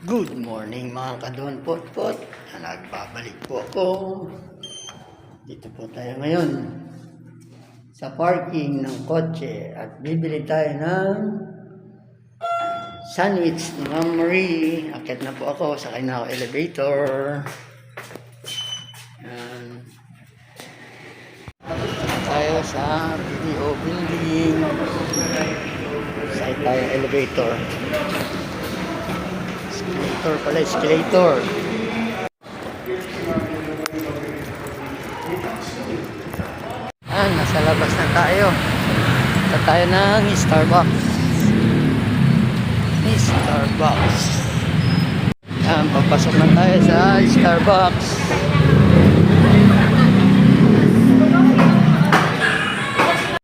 Good morning mga kadon pot-pot. Nagbabalik po ako. Dito po tayo ngayon sa parking ng kotse at bibili tayo ng sandwich ni Ma'am Marie. Akit na po ako, sakay na ako elevator. Yan. Tayo sa BDO building. Sakay tayo elevator. Escalator pala, escalator. Nasa labas na tayo. Punta tayo ng Starbucks. Starbucks. Papasok na tayo sa Starbucks.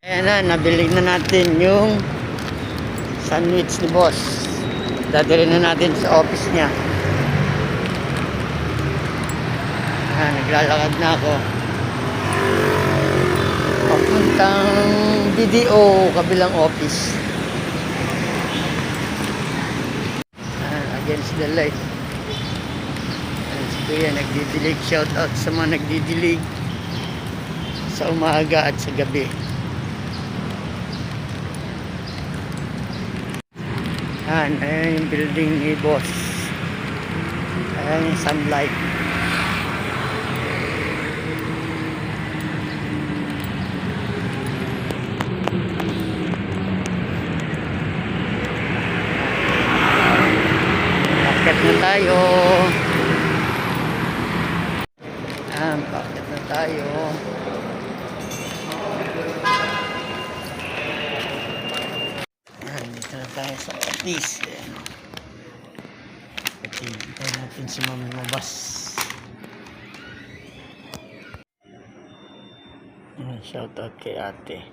Ayan na, nabili na natin yung sandwich ni boss. Dadali na natin sa office niya. Naglalakad na ako. Papuntang BDO, kabilang office. Against the light. Si Kuya nagdidilig. Shout out sa mga nagdidilig sa umaga at sa gabi. Ayan yung building ni boss. Ayan yung sunlight. Paket na tayo. Paket na tayo. Dito na tayo sa office. Hintayin natin si Mami mabas. Shout out kay ate.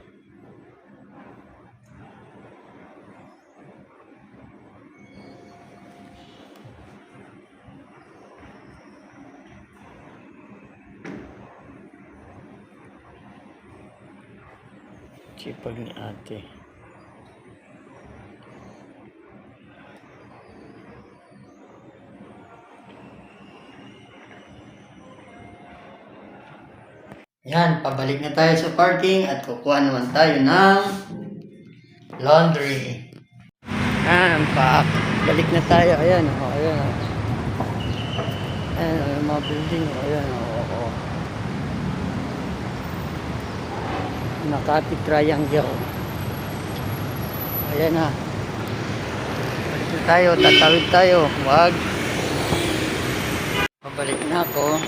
Sipag ni ate. Yan, pabalik na tayo sa parking at kukuha naman tayo ng laundry. Yan, balik na tayo. Ayan, ayan. Ayan, yung mga building. Ayan, Makati Triangle. Ayan na. Balik na tayo, tatawid tayo. Wag. Pabalik na ako.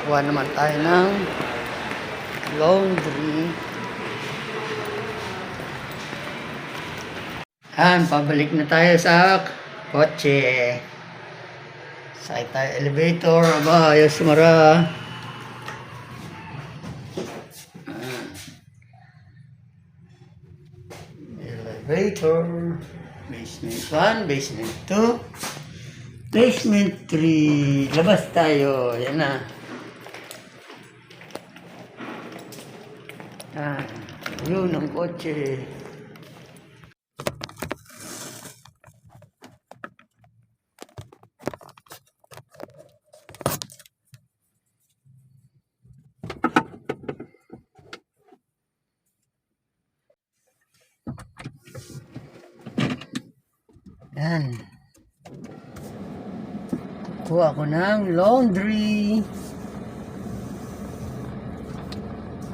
Kuha naman tayo ng laundry. Pabalik na tayo sa kotse. Sakay tayo elevator. Aba, ayos sumara. Elevator. Basement 1, basement 2, basement 3. Labas tayo. Yan na. Yun ang kotse. Yan. Kukuha ko ng laundry.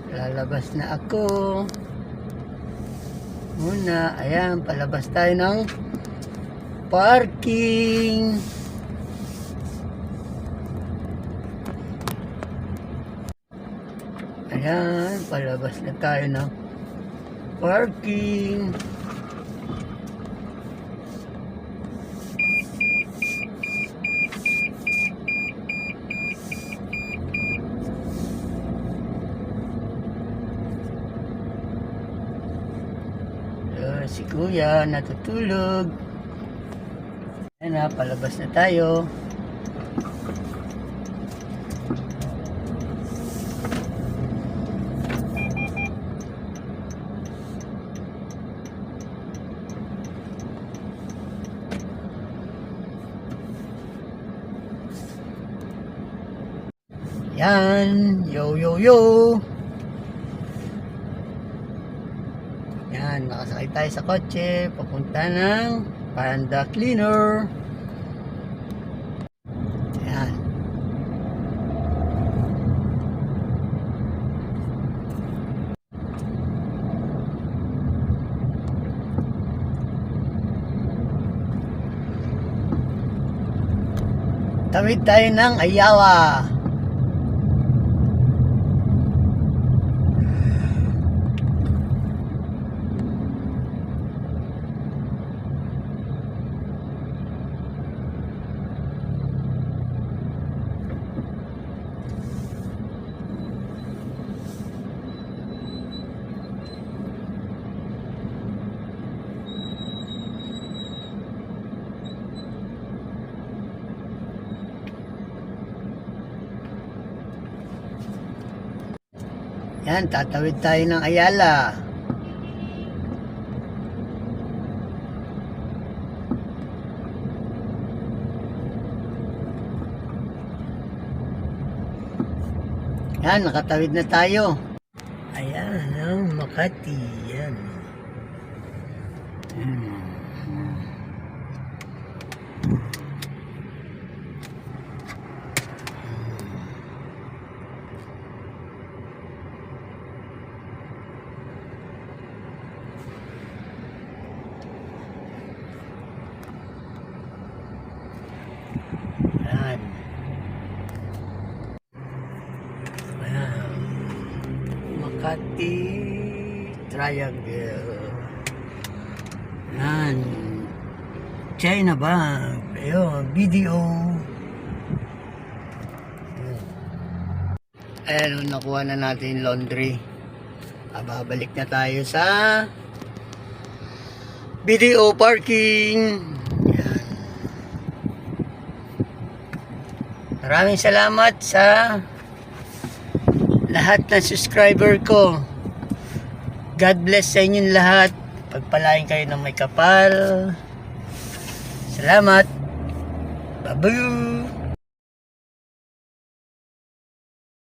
Lalabas na ako. Muna, ayan, palabas tayo ng parking. Ayan, palabas na tayo ng parking. Si Kuya natutulog. Ayan na, palabas na tayo. Yan, yo yo yo. Yan, nakasakay tayo sa kotse papunta ng Panda Cleaner. Yan. Tawid tayo ng Ayawa. Yan, tatawid tayo ng Ayala. Yan, nakatawid na tayo. Ayan, ang Makati. Yan. Yan. Ayan. Makati Triangle. Yan. China Bank. Ayun, BDO. Ayan, nakuha na natin laundry. Babalik na tayo sa BDO parking. Yan. Maraming salamat sa lahat ng subscriber ko. God bless sa inyong lahat. Pagpalain kayo ng may kapal. Salamat. Babu.